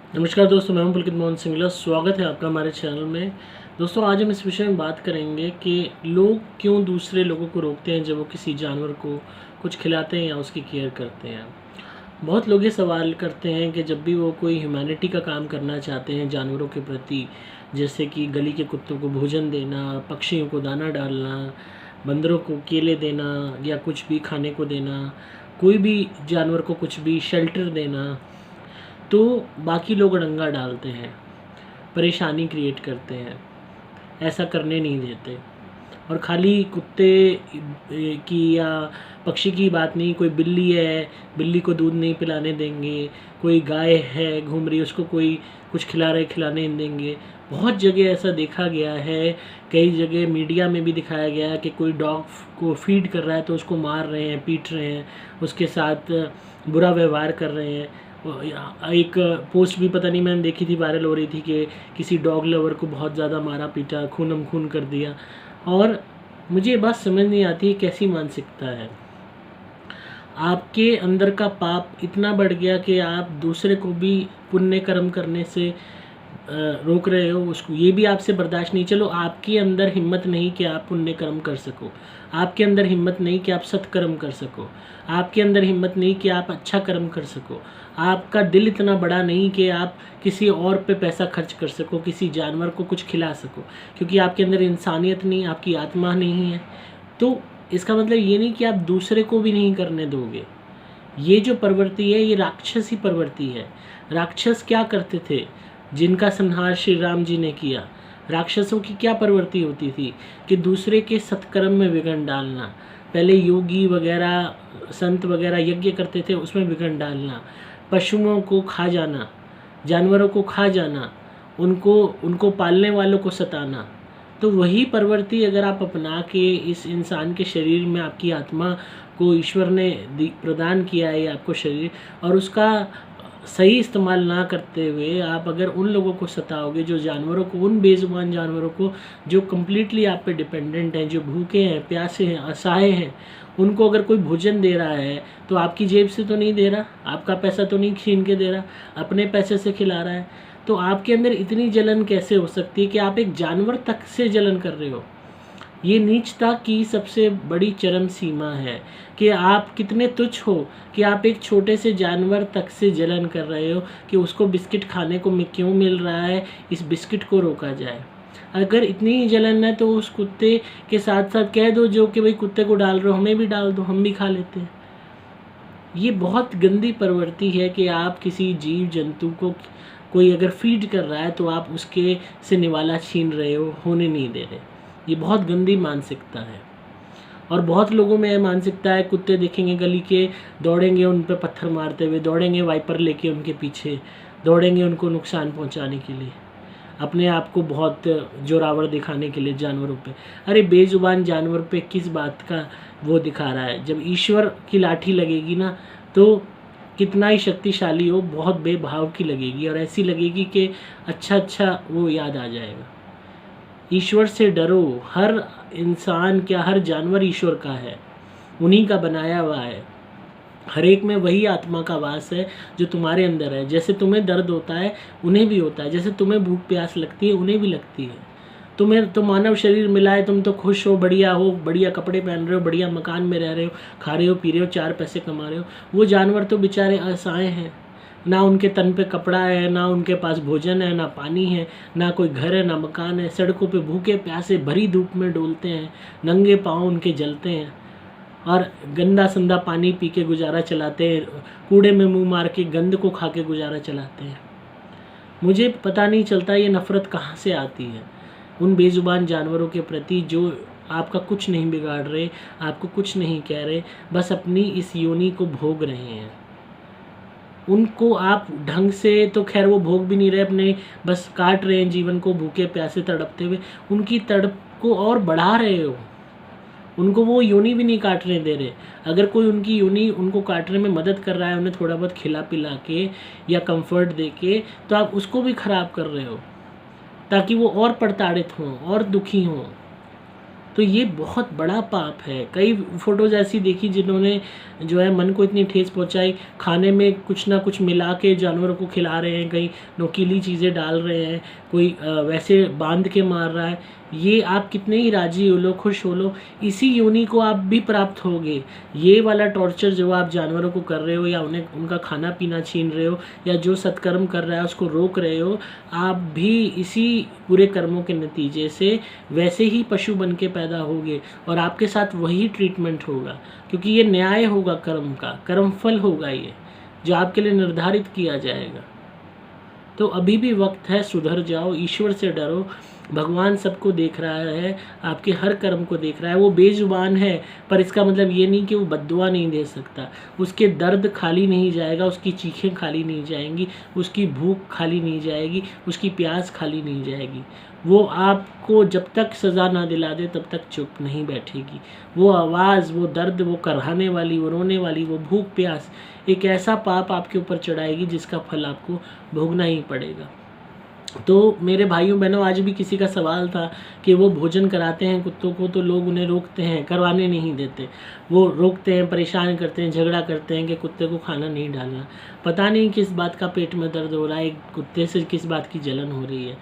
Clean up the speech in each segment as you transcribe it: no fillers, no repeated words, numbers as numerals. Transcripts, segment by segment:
नमस्कार दोस्तों, मैं हूं पुलकित मोहन सिंगला। स्वागत है आपका हमारे चैनल में। दोस्तों, आज हम इस विषय में बात करेंगे कि लोग क्यों दूसरे लोगों को रोकते हैं जब वो किसी जानवर को कुछ खिलाते हैं या उसकी केयर करते हैं। बहुत लोग ये सवाल करते हैं कि जब भी वो कोई ह्यूमैनिटी का काम करना चाहते हैं जानवरों के प्रति, जैसे कि गली के कुत्तों को भोजन देना, पक्षियों को दाना डालना, बंदरों को केले देना या कुछ भी खाने को देना, कोई भी जानवर को कुछ भी शेल्टर देना, तो बाकी लोग अड़ंगा डालते हैं, परेशानी क्रिएट करते हैं, ऐसा करने नहीं देते। और खाली कुत्ते की या पक्षी की बात नहीं, कोई बिल्ली है, बिल्ली को दूध नहीं पिलाने देंगे, कोई गाय है घूम रही है उसको कोई कुछ खिला रहे खिलाने नहीं देंगे। बहुत जगह ऐसा देखा गया है, कई जगह मीडिया में भी दिखाया गया है कि कोई डॉग को फीड कर रहा है तो उसको मार रहे हैं, पीट रहे हैं, उसके साथ बुरा व्यवहार कर रहे हैं। एक पोस्ट भी पता नहीं मैंने देखी थी, वायरल हो रही थी कि किसी डॉग लवर को बहुत ज़्यादा मारा पीटा, खूनम खून कर दिया। और मुझे ये बात समझ नहीं आती कैसी मानसिकता है। आपके अंदर का पाप इतना बढ़ गया कि आप दूसरे को भी पुण्य कर्म करने से रोक रहे हो, उसको ये भी आपसे बर्दाश्त नहीं। चलो, आपके अंदर हिम्मत नहीं कि आप पुण्य कर्म कर सको, आपके अंदर हिम्मत नहीं कि आप सत्कर्म कर सको, आपके अंदर हिम्मत नहीं कि आप अच्छा कर्म कर सको, आपका दिल इतना बड़ा नहीं कि आप किसी और पे पैसा खर्च कर सको, किसी जानवर को कुछ खिला सको, क्योंकि आपके अंदर इंसानियत नहीं, आपकी आत्मा नहीं है। तो इसका मतलब ये नहीं कि आप दूसरे को भी नहीं करने दोगे। ये जो प्रवृत्ति है ये राक्षसी प्रवृत्ति है। राक्षस क्या करते थे जिनका संहार श्री राम जी ने किया? राक्षसों की क्या प्रवृत्ति होती थी कि दूसरे के सत्कर्म में विघ्न डालना। पहले योगी वगैरह संत वगैरह यज्ञ करते थे, उसमें विघ्न डालना, पशुओं को खा जाना, जानवरों को खा जाना, उनको पालने वालों को सताना। तो वही प्रवृत्ति अगर आप अपना के इस इंसान के शरीर में, आपकी आत्मा को ईश्वर ने प्रदान किया है आपको शरीर, और उसका सही इस्तेमाल ना करते हुए आप अगर उन लोगों को सताओगे, जो जानवरों को, उन बेजुबान जानवरों को जो कम्प्लीटली आप पे डिपेंडेंट हैं, जो भूखे हैं, प्यासे हैं, असहाय हैं, उनको अगर कोई भोजन दे रहा है तो आपकी जेब से तो नहीं दे रहा, आपका पैसा तो नहीं छीन के दे रहा, अपने पैसे से खिला रहा है। तो आपके अंदर इतनी जलन कैसे हो सकती है कि आप एक जानवर तक से जलन कर रहे हो? ये नीचता की सबसे बड़ी चरम सीमा है कि आप कितने तुच्छ हो कि आप एक छोटे से जानवर तक से जलन कर रहे हो कि उसको बिस्किट खाने को क्यों मिल रहा है, इस बिस्किट को रोका जाए। अगर इतनी ही जलन है तो उस कुत्ते के साथ साथ कह दो जो कि भाई कुत्ते को डाल रहे हो, हमें भी डाल दो, हम भी खा लेते हैं। ये बहुत गंदी प्रवृत्ति है कि आप किसी जीव जंतु को कोई अगर फीड कर रहा है तो आप उसके से निवाला छीन रहे हो, होने नहीं दे रहे। ये बहुत गंदी मानसिकता है। और बहुत लोगों में यह मानसिकता है, कुत्ते देखेंगे गली के, दौड़ेंगे उन पर पत्थर मारते हुए, दौड़ेंगे वाइपर लेके उनके पीछे, दौड़ेंगे उनको नुकसान पहुंचाने के लिए, अपने आप को बहुत जोरावर दिखाने के लिए जानवरों पे। अरे बेजुबान जानवर पे किस बात का वो दिखा रहा है? जब ईश्वर की लाठी लगेगी ना, तो कितना ही शक्तिशाली हो, बहुत बेभाव की लगेगी, और ऐसी लगेगी कि अच्छा वो याद आ जाएगा। ईश्वर से डरो। हर इंसान, क्या हर जानवर ईश्वर का है, उन्हीं का बनाया हुआ है। हर एक में वही आत्मा का वास है जो तुम्हारे अंदर है। जैसे तुम्हें दर्द होता है उन्हें भी होता है, जैसे तुम्हें भूख प्यास लगती है उन्हें भी लगती है। तुम्हें तो मानव शरीर मिला है, तुम तो खुश हो, बढ़िया कपड़े पहन रहे हो, बढ़िया मकान में रह रहे हो, खा रहे हो पी रहे हो, 4 पैसे कमा रहे हो। वो जानवर तो बेचारे असहाय हैं, ना उनके तन पे कपड़ा है, ना उनके पास भोजन है, ना पानी है, ना कोई घर है, ना मकान है। सड़कों पे भूखे प्यासे भरी धूप में डोलते हैं, नंगे पाँव उनके जलते हैं, और गंदा संदा पानी पी के गुजारा चलाते हैं, कूड़े में मुंह मार के गंद को खा के गुजारा चलाते हैं। मुझे पता नहीं चलता ये नफ़रत कहाँ से आती है उन बेजुबान जानवरों के प्रति जो आपका कुछ नहीं बिगाड़ रहे, आपको कुछ नहीं कह रहे, बस अपनी इस योनि को भोग रहे हैं। उनको आप ढंग से तो खैर वो भोग भी नहीं रहे, अपने बस काट रहे हैं जीवन को भूखे प्यासे तड़पते हुए। उनकी तड़प को और बढ़ा रहे हो, उनको वो योनि भी नहीं काटने दे रहे। अगर कोई उनकी योनि उनको काटने में मदद कर रहा है, उन्हें थोड़ा बहुत खिला पिला के या कंफर्ट दे के, तो आप उसको भी ख़राब कर रहे हो ताकि वो और प्रताड़ित हों और दुखी हों। तो ये बहुत बड़ा पाप है। कई फ़ोटोज़ ऐसी देखी जिन्होंने जो है मन को इतनी ठेस पहुंचाई, खाने में कुछ ना कुछ मिला के जानवरों को खिला रहे हैं, कहीं नोकीली चीज़ें डाल रहे हैं, कोई वैसे बांध के मार रहा है। ये आप कितने ही राजी हो लो, खुश हो लो, इसी योनि को आप भी प्राप्त होगे। ये वाला टॉर्चर जो आप जानवरों को कर रहे हो, या उन्हें उनका खाना पीना छीन रहे हो, या जो सत्कर्म कर रहा है उसको रोक रहे हो, आप भी इसी बुरे कर्मों के नतीजे से वैसे ही पशु बन के पैदा होगे, और आपके साथ वही ट्रीटमेंट होगा, क्योंकि ये न्याय होगा कर्म का, कर्मफल होगा ये जो आपके लिए निर्धारित किया जाएगा। तो अभी भी वक्त है, सुधर जाओ, ईश्वर से डरो। भगवान सबको देख रहा है, आपके हर कर्म को देख रहा है। वो बेजुबान है, पर इसका मतलब ये नहीं कि वो बद्दुआ नहीं दे सकता। उसके दर्द खाली नहीं जाएगा, उसकी चीखें खाली नहीं जाएंगी, उसकी भूख खाली नहीं जाएगी, उसकी प्यास खाली नहीं जाएगी। वो आपको जब तक सज़ा ना दिला दे तब तक चुप नहीं बैठेगी। वो आवाज़, वो दर्द, वो करहाने वाली, वो रोने वाली, वो भूख प्यास एक ऐसा पाप आपके ऊपर चढ़ाएगी जिसका फल आपको भोगना ही पड़ेगा। तो मेरे भाइयों बहनों, आज भी किसी का सवाल था कि वो भोजन कराते हैं कुत्तों को तो लोग उन्हें रोकते हैं, करवाने नहीं देते। वो रोकते हैं, परेशान करते हैं, झगड़ा करते हैं कि कुत्ते को खाना नहीं डालना। पता नहीं किस बात का पेट में दर्द हो रहा है, कुत्ते से किस बात की जलन हो रही है।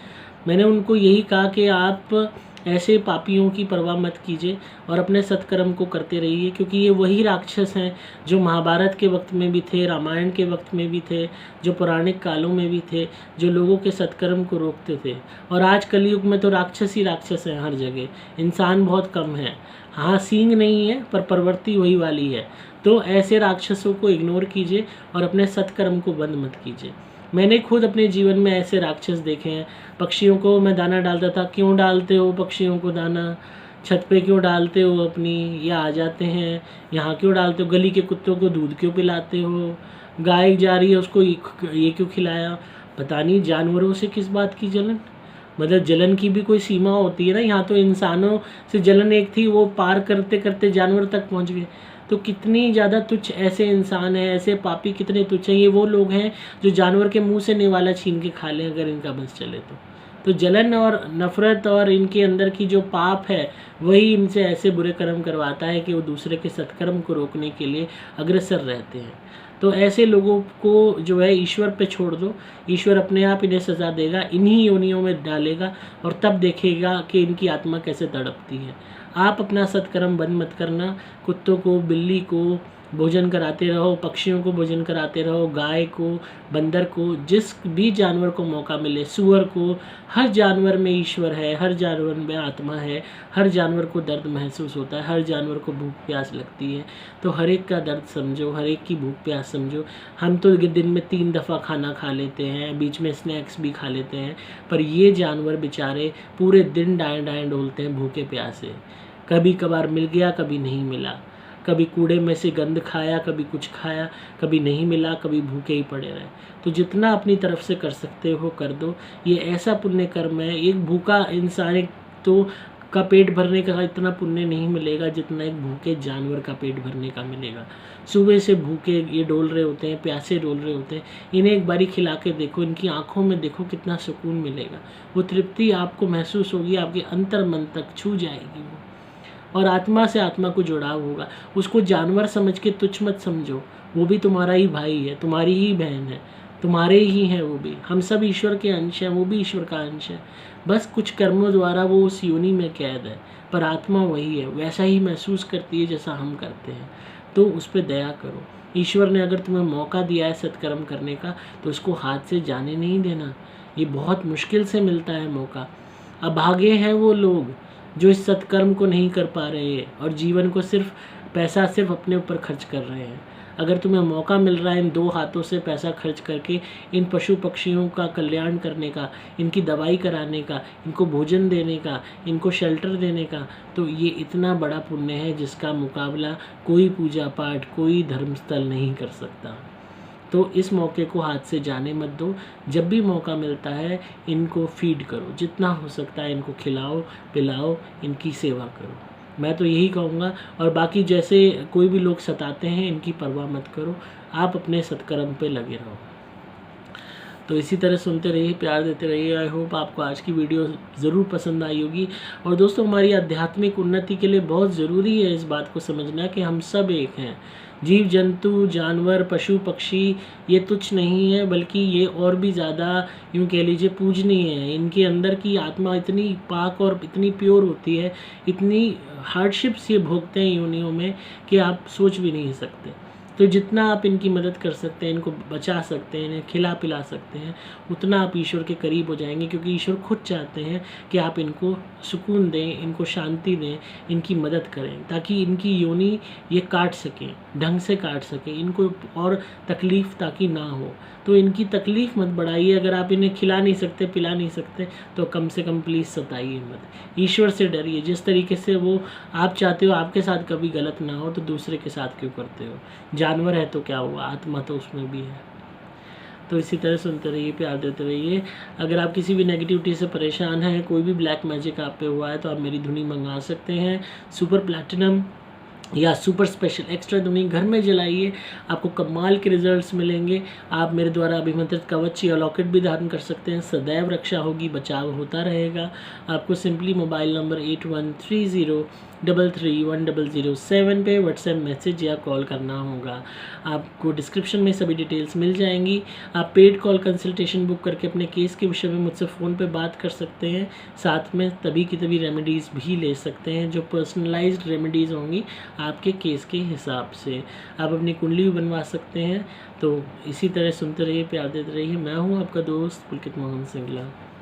मैंने उनको यही कहा कि आप ऐसे पापियों की परवाह मत कीजिए और अपने सत्कर्म को करते रहिए, क्योंकि ये वही राक्षस हैं जो महाभारत के वक्त में भी थे, रामायण के वक्त में भी थे, जो पौराणिक कालों में भी थे, जो लोगों के सत्कर्म को रोकते थे। और आज कलयुग में तो राक्षस ही राक्षस हैं हर जगह, इंसान बहुत कम है। हाँ, सींग नहीं है पर प्रवृत्ति वही वाली है। तो ऐसे राक्षसों को इग्नोर कीजिए और अपने सत्कर्म को बंद मत कीजिए। मैंने खुद अपने जीवन में ऐसे राक्षस देखे हैं। पक्षियों को मैं दाना डालता था, क्यों डालते हो पक्षियों को दाना, छत पे क्यों डालते हो अपनी, ये आ जाते हैं, यहाँ क्यों डालते हो, गली के कुत्तों को दूध क्यों पिलाते हो, गाय जा रही है उसको ये क्यों खिलाया। पता नहीं जानवरों से किस बात की जलन, मतलब जलन की भी कोई सीमा होती है ना। यहाँ तो इंसानों से जलन एक थी, वो पार करते करते जानवर तक पहुँच गए। तो कितनी ज़्यादा तुच्छ ऐसे इंसान हैं, ऐसे पापी कितने तुच्छ हैं। ये वो लोग हैं जो जानवर के मुंह से निवाला छीन के खा लें अगर इनका बस चले तो जलन और नफ़रत और इनके अंदर की जो पाप है वही इनसे ऐसे बुरे कर्म करवाता है कि वो दूसरे के सत्कर्म को रोकने के लिए अग्रसर रहते हैं। तो ऐसे लोगों को जो है ईश्वर पे छोड़ दो, ईश्वर अपने आप इन्हें सज़ा देगा, इन्हीं योनियों में डालेगा और तब देखेगा कि इनकी आत्मा कैसे तड़पती है। आप अपना सत्कर्म बंद मत करना। कुत्तों को, बिल्ली को भोजन कराते रहो, पक्षियों को भोजन कराते रहो, गाय को, बंदर को, जिस भी जानवर को मौका मिले, सूअर को। हर जानवर में ईश्वर है, हर जानवर में आत्मा है, हर जानवर को दर्द महसूस होता है, हर जानवर को भूख प्यास लगती है। तो हर एक का दर्द समझो, हर एक की भूख प्यास समझो। हम तो दिन में 3 दफ़ा खाना खा लेते हैं, बीच में स्नैक्स भी खा लेते हैं, पर ये जानवर बेचारे पूरे दिन डाएँ डाएँ डोलते हैं भूखे प्यासे। कभी कभार मिल गया, कभी नहीं मिला, कभी कूड़े में से गंद खाया, कभी कुछ खाया, कभी नहीं मिला, कभी भूखे ही पड़े रहे। तो जितना अपनी तरफ से कर सकते हो कर दो। ये ऐसा पुण्य कर्म है, एक भूखा इंसान तो का पेट भरने का इतना पुण्य नहीं मिलेगा जितना एक भूखे जानवर का पेट भरने का मिलेगा। सुबह से भूखे ये डोल रहे होते हैं, प्यासे डोल रहे होते हैं, इन्हें एक बारी खिला के देखो, इनकी आंखों में देखो कितना सुकून मिलेगा। वो तृप्ति आपको महसूस होगी, आपके अंतर मन तक छू जाएगी वो, और आत्मा से आत्मा को जुड़ाव होगा। उसको जानवर समझ के तुच्छ मत समझो, वो भी तुम्हारा ही भाई है, तुम्हारी ही बहन है, तुम्हारे ही हैं वो भी। हम सब ईश्वर के अंश हैं, वो भी ईश्वर का अंश है। बस कुछ कर्मों द्वारा वो उस योनि में कैद है, पर आत्मा वही है, वैसा ही महसूस करती है जैसा हम करते हैं। तो उस पर दया करो। ईश्वर ने अगर तुम्हें मौका दिया है सत्कर्म करने का तो उसको हाथ से जाने नहीं देना। ये बहुत मुश्किल से मिलता है मौका। अभागे हैं वो लोग जो इस सत्कर्म को नहीं कर पा रहे हैं और जीवन को पैसा सिर्फ अपने ऊपर खर्च कर रहे हैं। अगर तुम्हें मौका मिल रहा है इन 2 हाथों से पैसा खर्च करके इन पशु पक्षियों का कल्याण करने का, इनकी दवाई कराने का, इनको भोजन देने का, इनको शेल्टर देने का, तो ये इतना बड़ा पुण्य है जिसका मुकाबला कोई पूजा पाठ, कोई धर्मस्थल नहीं कर सकता। तो इस मौके को हाथ से जाने मत दो। जब भी मौका मिलता है इनको फीड करो, जितना हो सकता है इनको खिलाओ पिलाओ, इनकी सेवा करो। मैं तो यही कहूँगा। और बाकी जैसे कोई भी लोग सताते हैं इनकी परवाह मत करो, आप अपने सत्कर्म पे लगे रहो। तो इसी तरह सुनते रहिए, प्यार देते रहिए। आई होप आपको आज की वीडियो ज़रूर पसंद आई होगी। और दोस्तों, हमारी आध्यात्मिक उन्नति के लिए बहुत ज़रूरी है इस बात को समझना कि हम सब एक हैं। जीव जंतु, जानवर, पशु पक्षी ये तुच्छ नहीं है, बल्कि ये और भी ज़्यादा यूँ कह लीजिए पूजनीय है। इनके अंदर की आत्मा इतनी पाक और इतनी प्योर होती है, इतनी हार्डशिप्स ये भोगते हैं योनियों में कि आप सोच भी नहीं सकते। तो जितना आप इनकी मदद कर सकते हैं, इनको बचा सकते हैं, इन्हें खिला पिला सकते हैं, उतना आप ईश्वर के करीब हो जाएंगे, क्योंकि ईश्वर खुद चाहते हैं कि आप इनको सुकून दें, इनको शांति दें, इनकी मदद करें, ताकि इनकी योनि ये काट सकें, ढंग से काट सकें, इनको और तकलीफ़ ताकि ना हो। तो इनकी तकलीफ़ मत बढ़ाइए। अगर आप इन्हें खिला नहीं सकते, पिला नहीं सकते, तो कम से कम प्लीज़ सताइए मत। ईश्वर से डरिए। जिस तरीके से वो आप चाहते हो आपके साथ कभी गलत ना हो, तो दूसरे के साथ क्यों करते हो? जानवर है तो क्या हुआ, आत्मा तो उसमें भी है। तो इसी तरह सुनते रहिए, प्यार देते रहिए। अगर आप किसी भी नेगेटिविटी से परेशान हैं, कोई भी ब्लैक मैजिक आप पे हुआ है, तो आप मेरी धुनी मंगा सकते हैं। सुपर प्लैटिनम या सुपर स्पेशल एक्स्ट्रा धुनी घर में जलाइए, आपको कमाल के रिजल्ट्स मिलेंगे। आप मेरे द्वारा अभिमंत्रित कवच या लॉकेट भी धारण कर सकते हैं। सदैव रक्षा होगी, बचाव होता रहेगा। आपको सिंपली मोबाइल नंबर 8130331007 पे व्हाट्सएप मैसेज या कॉल करना होगा। आपको डिस्क्रिप्शन में सभी डिटेल्स मिल जाएंगी। आप पेड कॉल कंसल्टेशन बुक करके अपने केस के विषय में मुझसे फ़ोन पे बात कर सकते हैं। साथ में तभी की तभी रेमेडीज़ भी ले सकते हैं, जो पर्सनलाइज्ड रेमेडीज़ होंगी आपके केस के हिसाब से। आप अपनी कुंडली भी बनवा सकते हैं। तो इसी तरह सुनते रहिए, प्यार देते रहिए। मैं हूँ आपका दोस्त पुलकित मोहन सिंगला।